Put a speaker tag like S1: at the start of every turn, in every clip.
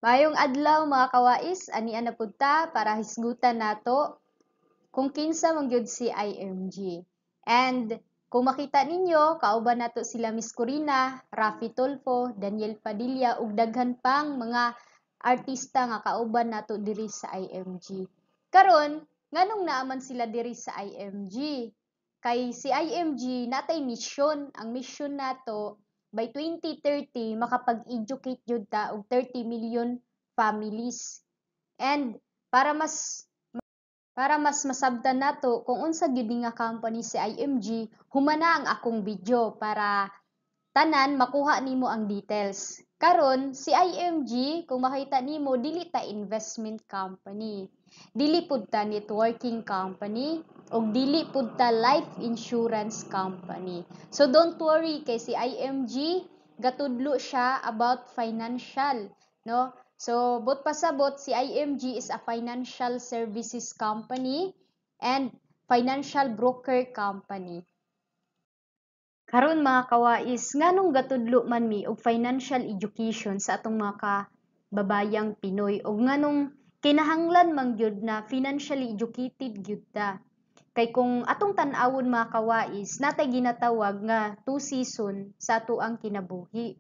S1: Mayong adlaw mga kawais, ani ana pud ta para hisgutan nato kung kinsa man gyud si IMG. And kung makita ninyo, kauban nato sila Miss Corina, Rafi Tulfo, Daniel Padilla ug daghan pang mga artista nga kauban nato diri sa IMG. Karon, nganong naaman sila diri sa IMG? Kay si IMG natay mission. Ang mission nato by 2030 makapag-educate jud ta og 30 million families. And para mas masabtan nato kung unsa gyud nga company si IMG, humana ang akong video para tanan makuha nimo ang details. Karon si IMG kung makita nimo dili ta investment company. Dili pud ta networking company o dili pud ta life insurance company. So don't worry kay si IMG gatudlo siya about financial, no? So, but pasabot, si IMG is a financial services company and financial broker company. Karon mga kawais, nganong gatudlo man mi og financial education sa atong mga kababayang Pinoy ug nganong kinahanglan man gyud na financially educated gyud ta. Kay kung atong tan-awon mga kawais, natay ginatawag nga two season sa ato ang kinabuhi.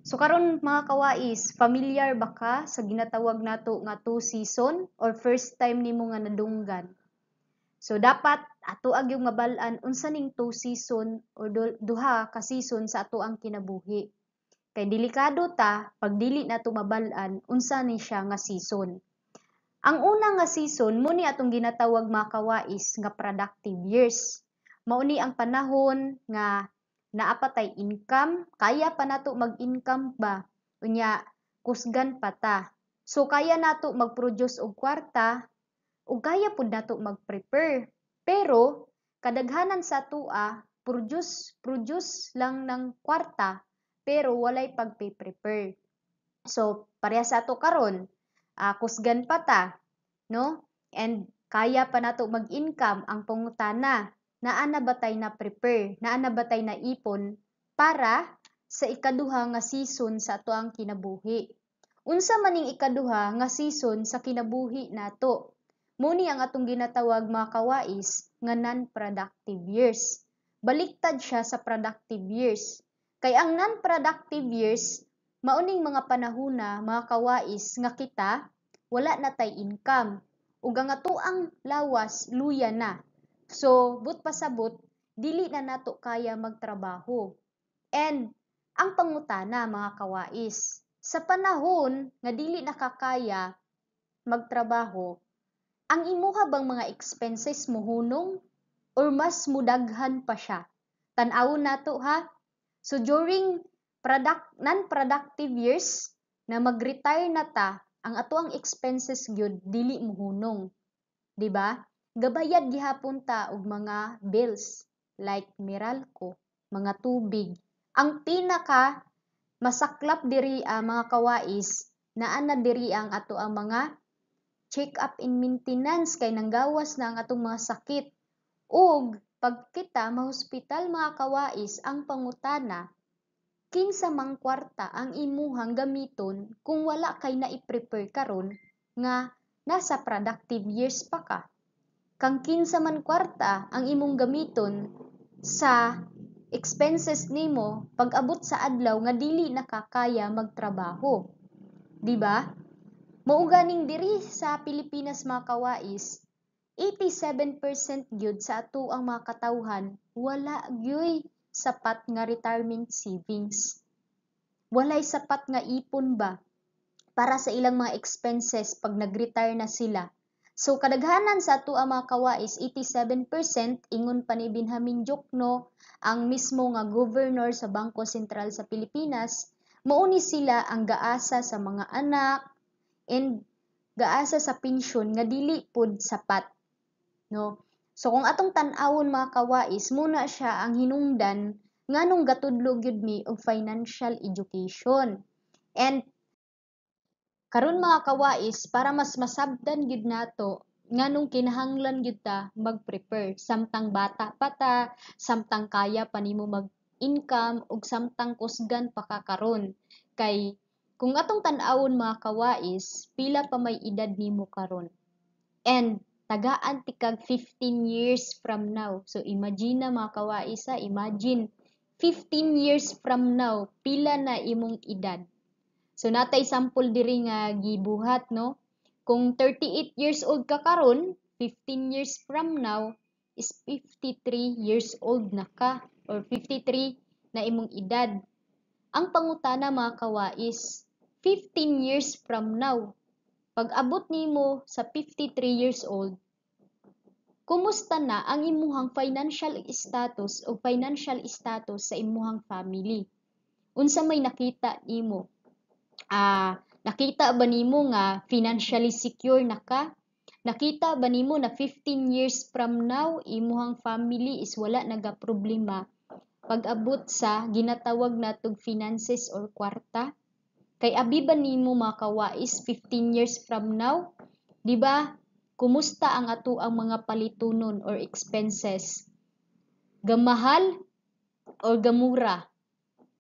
S1: So karon mga kawais, familiar ba ka sa ginatawag nato nga two season or first time nimo nga nadunggan? So dapat ato yung mabalaan unsa ning two season o duha ka season sa ato ang kinabuhi. Kay delikado ta pag dili nato mabalaan unsa ni siya nga season. Ang una nga season mo ni atong ginatawag mga kawais nga productive years. Mao ni ang panahon nga naapatay income, kaya pa nato mag-income ba? Unya kusgan pa ta. So kaya nato mag-produce og kwarta ug kaya pud nato mag-prepare. Pero kadaghanan sa tua produce lang ng kwarta pero walay pagpe-prepare. So pareha sa ato karon, kusgan pa ta, no? And kaya pa nato mag-income. Ang pangutana, naa na ba tay na prepare, naa na ba tay na ipon para sa ikaduha nga season sa ato ang kinabuhi. Unsa man ning ikaduha nga season sa kinabuhi nato? Muni ang atong ginatawag mga kawais nga non-productive years. Baliktad siya sa productive years. Kay ang non-productive years, mauning mga panahuna, mga kawais nga kita, wala na tay income. Ug ang atoang lawas, luya na. So, but pasabot, dili na nato kaya magtrabaho. And, ang pangutana mga kawais, sa panahon nga dili nakakaya magtrabaho, ang imuha bang mga expenses mohunong or mas mudaghan pa siya? Tan-awon nato ha. So during non-productive years na mag-retire na ta, ang ato ang expenses gyud dili mohunong. Di ba? Gabayad gihapon ta og mga bills like Meralco, mga tubig. Ang pinaka masaklap diri mga kawais, naa na diri ang ato ang mga check-up and maintenance kay nanggawas na ang atong mga sakit. Ug pag kita mahospital mga kawais, ang pangutana, kinsa mang kwarta ang imuhang gamiton kung wala kay na i-prepare karon nga nasa productive years pa ka. Kang kinsa man kwarta ang imong gamiton sa expenses nimo pag abot sa adlaw nga dili nakakaya magtrabaho. Di ba? Mao ganing diri sa Pilipinas mga kawais, 87% gyud sa ato ang mga katawhan wala gyoy sapat nga retirement savings. Walay sapat nga ipon ba para sa ilang mga expenses pag nag-retire na sila. So kadaghanan sa ato ang mga kawais, 87% ingon pa ni Benjamin Jokno, ang mismo nga governor sa Bangko Sentral sa Pilipinas, mao ni sila ang gaasa sa mga anak and gaasa sa pensyon nga dili pud sapat, no? So kung atong tan-awon mga kawais, muna siya ang hinungdan nganong gatudlo gyud mi og financial education. And karon mga kawais, para mas masabdan gyud nato nganong kinahanglan gyud ta mag-prepare samtang bata pa ta, samtang kaya pa nimo mag-income ug samtang kusgan pa ka karon. Kay Kung atong tan-awon mga kawais, pila pa may edad nimo karon? And tagaan ti kag 15 years from now. So imagine na mga kawais ha, imagine 15 years from now, pila na imong edad. So natay sample diri nga gibuhat no. Kung 38 years old ka karon, 15 years from now is 53 years old na ka or 53 na imong edad. Ang pangutana mga kawais, 15 years from now, pag abot nimo sa 53 years old, kumusta na ang imuhang financial status o financial status sa imuhang family? Unsa may nakita nimo? Nakita ba nimo nga financially secure na ka? Nakita ba nimo na 15 years from now, imuhang family is wala naga problema pag-abot sa ginatawag natong finances or kwarta? Kay abi ba nimo mga kawais 15 years from now? Di ba? Kumusta ang ato ang mga palitunon or expenses? Gamahal or gamura?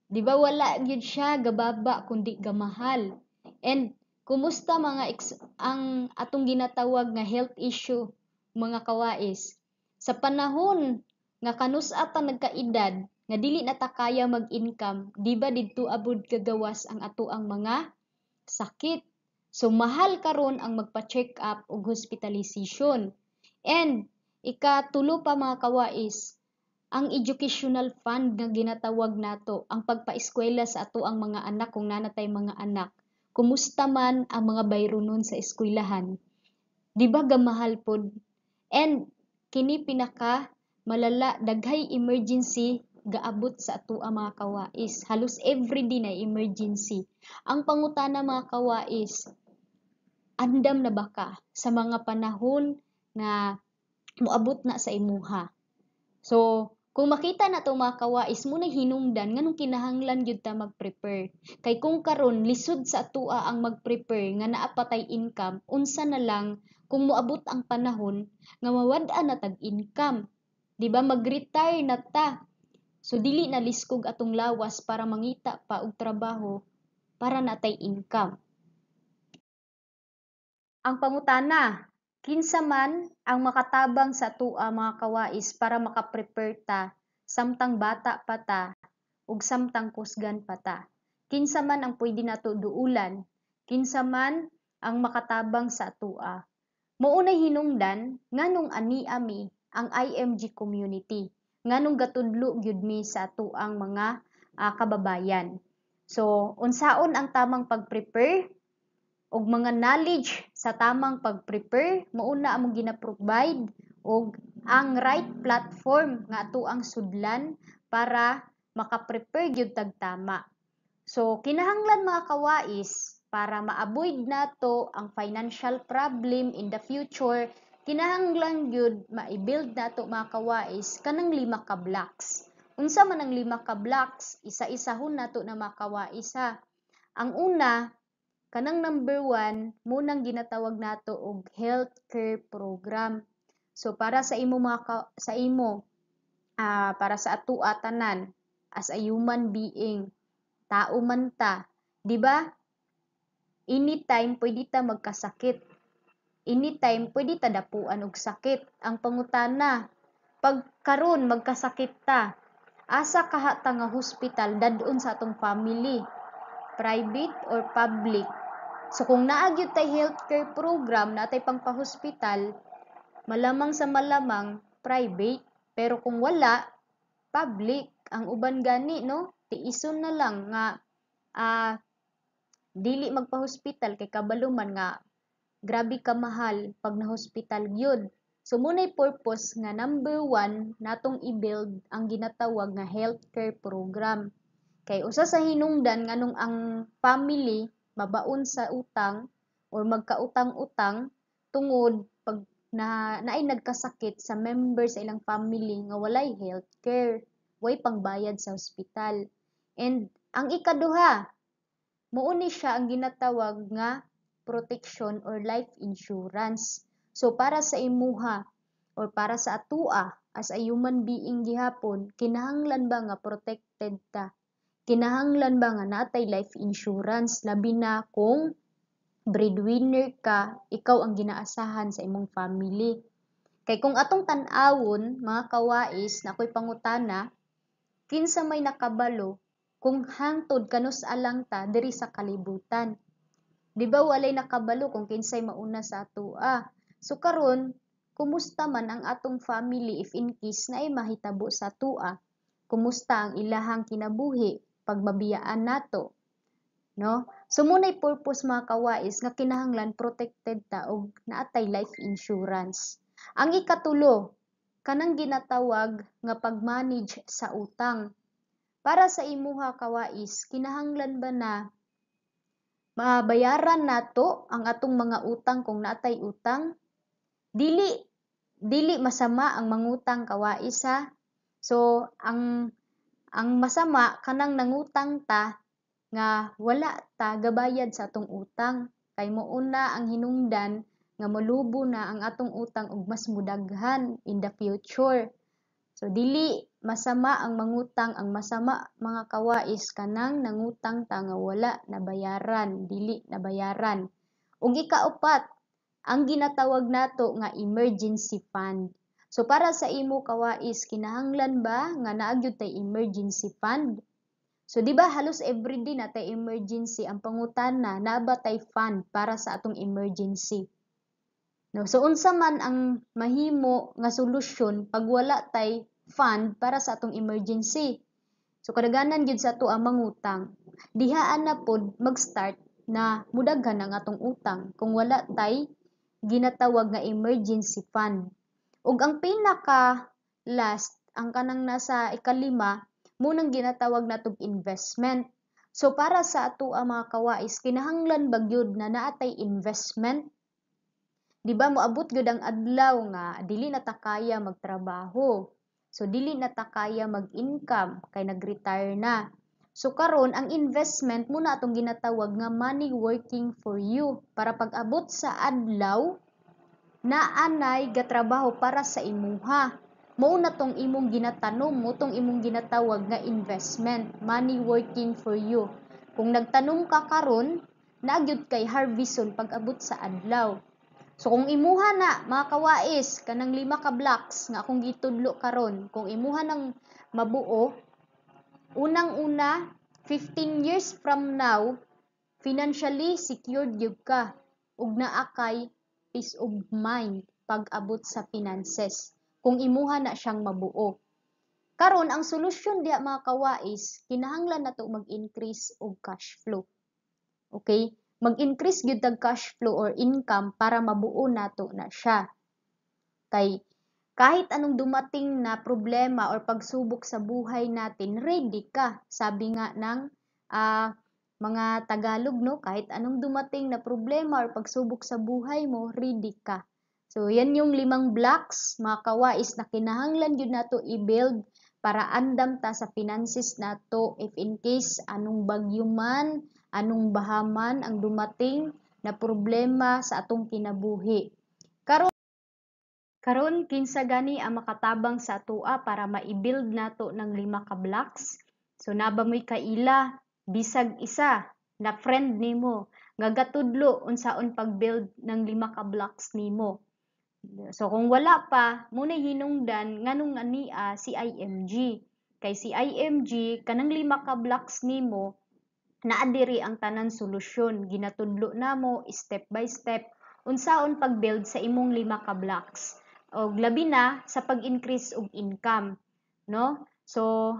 S1: Di ba wala gyud siya gababa kundi gamahal. And kumusta ang atong ginatawag nga health issue mga kawais? Sa panahon nga kanus-ata nagkaedad nga dili na ta kaya mag-income, di ba didto abud kagawas ang ato ang mga sakit. So mahal karon ang magpa-check up ug hospitalization. And ikatulo pa mga kawais, ang educational fund nga ginatawag nato, ang pagpaeskwela sa ato ang mga anak kung nanatay mga anak. Kumusta man ang mga bayronon sa eskwelahan? Di ba gamahal pod? And kini pinaka malala daghay emergency gaabot sa ato ang mga kawais. Halos everyday na emergency. Ang pangutana mga kawais, andam na ba ka sa mga panahon na moabot na sa imuha? So, kung makita na to mga kawais mo na hinungdan nganong kinahanglan gyud ta mag-prepare. Kay kung karon lisod sa atua ang mag-prepare nga naa patay income, unsa na lang kung moabot ang panahon nga mawad-an na tag income. Di ba mag-retire na ta? So dili na liskog atong lawas para mangita pa og trabaho para natay income. Ang pangutana, kinsa man ang makatabang sa tua mga kawais para makaprepare ta samtang bata pa ta ug samtang kusgan pa ta? Kinsa man ang pwede nato duulan? Kinsa man ang makatabang sa tua? Maunay hinungdan nganong ani ami ang IMG community, nganong gatudlo gyud mi sa atuang mga kababayan. So unsaon ang tamang pag-prepare og mga knowledge sa tamang pag-prepare, mauna among gina-provide og ang right platform nga ato ang sudlan para maka-prepare gyud tag tama. So kinahanglan mga kawais para ma-avoid nato ang financial problem in the future, kinahanglan gyud ma-build nato mga kawais kanang 5 ka blocks. Unsa man ang 5 ka blocks? Isa-isahon nato na mga kawais ha. Ang una, kanang number 1, munang ginatawag nato og healthcare program. So para sa imo para sa ato tanan as a human being, tao man ta, di ba? Anytime pwede ta magkasakit. Anytime pwede ta dapuan og sakit. Ang pangutana, pag karon magkasakit ta, asa kaha ta nga hospital dadun sa atong family? Private or public? So kung naa gyud tay healthcare program natay pangpa-hospital, malamang sa malamang private, pero kung wala, public. Ang uban gani no, tiison na lang nga dili magpa-hospital kay kabalo man nga grabe ka mahal pag na-hospital gyud. So munay purpose nga number 1 natong i-build ang ginatawag nga healthcare program. Kay usa sa hinungdan nganong ang family mabaon sa utang or magkautang-utang tungod pag naay nagkasakit sa member sa ilang family nga walay healthcare, way pangbayad sa ospital. And ang ikaduha, muuni siya ang ginatawag nga protection or life insurance. So para sa imuha or para sa atua as a human being gihapon, kinahanglan ba nga protected ta? kinahanglan ba nga natay life insurance labi na kung breadwinner ka, ikaw ang ginaasahan sa imong family. Kay kung atong tan-awon mga kawais na ako'y pangutana, kinsa may nakabalo kung hangtod kanus alang ta diri sa kalibutan. Di ba walay nakabalo kung kinsay mauna sa atoa. So karon, kumusta man ang atong family if in case na ay mahitabo sa atoa? Kumusta ang ilahang kinabuhi pagbabiyaan nato? No? So munay purpose mga kawais nga kinahanglan protected ta og naatay life insurance. Ang ikatulo, kanang ginatawag nga pag-manage sa utang. Para sa imuha kawais, kinahanglan ba na mabayaran nato ang atong mga utang kung naatay utang? Dili masama ang mangutang kawais ha. So ang masama kanang nangutang ta nga wala ta gabayad sa atong utang kay mouna ang hinungdan nga molubo na ang atong utang ug mas mudaghan in the future. So dili masama ang mangutang, ang masama mga kawais kanang nangutang ta nga wala nabayaran, dili nabayaran. Ug ikaupat, ang ginatawag nato nga emergency fund. So para sa imo kawais, kinahanglan ba nga naagyo tay emergency fund? So, di ba halos everyday na tay emergency ang pangutana na ba tay fund para sa atong emergency? No, so unsa man ang mahimo nga solusyon pag wala tay fund para sa atong emergency? So kadaganan gyud sa ato ang mangutang. Dihaan na pod mag-start na mudaghan ang atong utang kung wala tay ginatawag nga emergency fund. Ug ang pinaka last, ang kanang nasa ikalima, munang ginatawag natong investment. So para sa ato ang mga kawais, kinahanglan ba gyud na naatay investment? Di ba moabot gyud ang adlaw nga dili na ta kaya magtrabaho. So dili na ta kaya mag-income kay nag-retire na. So karon ang investment muna atong ginatawag nga money working for you para pag-abot sa adlaw naanay gatrabaho para sa imuha. Mao na tong imong ginatanom, mo tong imong ginatawag nga investment, money working for you. Kung nagtanom ka karon, nagyud kay harveston pag-abot sa adlaw. So kung imuha na mga kawais kanang 5 ka blocks nga akong gitudlo karon, kung imuha nang mabuo, unang-una 15 years from now, financially secured gyud ka ug naa kay peace of mind pag-abot sa finances kung imuha na siyang mabuo. Karon ang solusyon diha mga kawais, kinahanglan nato mag-increase og cash flow. Okay? Mag-increase gyud tag cash flow or income para mabuo nato na siya. Kay kahit anong dumating na problema or pagsubok sa buhay natin, ready ka. Sabi nga ng mga Tagalog, no? Kahit anong dumating na problema or pagsubok sa buhay mo, ready ka. So, yan yung 5 blocks, mga kawais, na kinahanglan yun nato i-build para andam ta sa finances nato if in case anong bagyo man, anong bahaman ang dumating na problema sa atong kinabuhi. Karon kinsa gani ang makatabang sa atoa para ma-build nato ng 5 ka blocks? So nabamoy kaila, bisag isa na friend nimo nga gatudlo unsaon pag-build ng 5 ka blocks nimo. So kung wala pa, muna hinungdan nganong ania si IMG. Kay si IMG kanang 5 ka blocks nimo naa diri ang tanan solusyon. Ginatudlo namo step by step unsaon pag-build sa imong 5 ka blocks. Og labi na sa pag-increase og income, no? So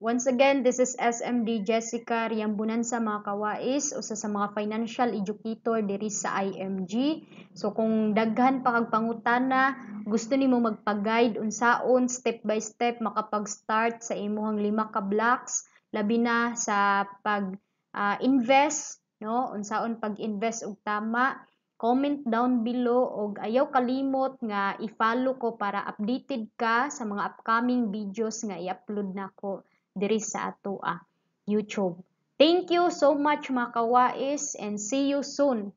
S1: once again, this is SMD Jessica Riambunan sa mga kawais, usa sa mga financial educator diri sa IMG. So kung daghan pa kag pangutana, gusto nimo magpa-guide unsaon step by step makapag-start sa imong 5 ka blocks, labi na sa pag-invest, no? Unsaon pag-invest og tama, comment down below og ayaw kalimot nga i-follow ko para updated ka sa mga upcoming videos nga i-upload nako diri sa atoa YouTube. Thank you so much mga kawais and see you soon.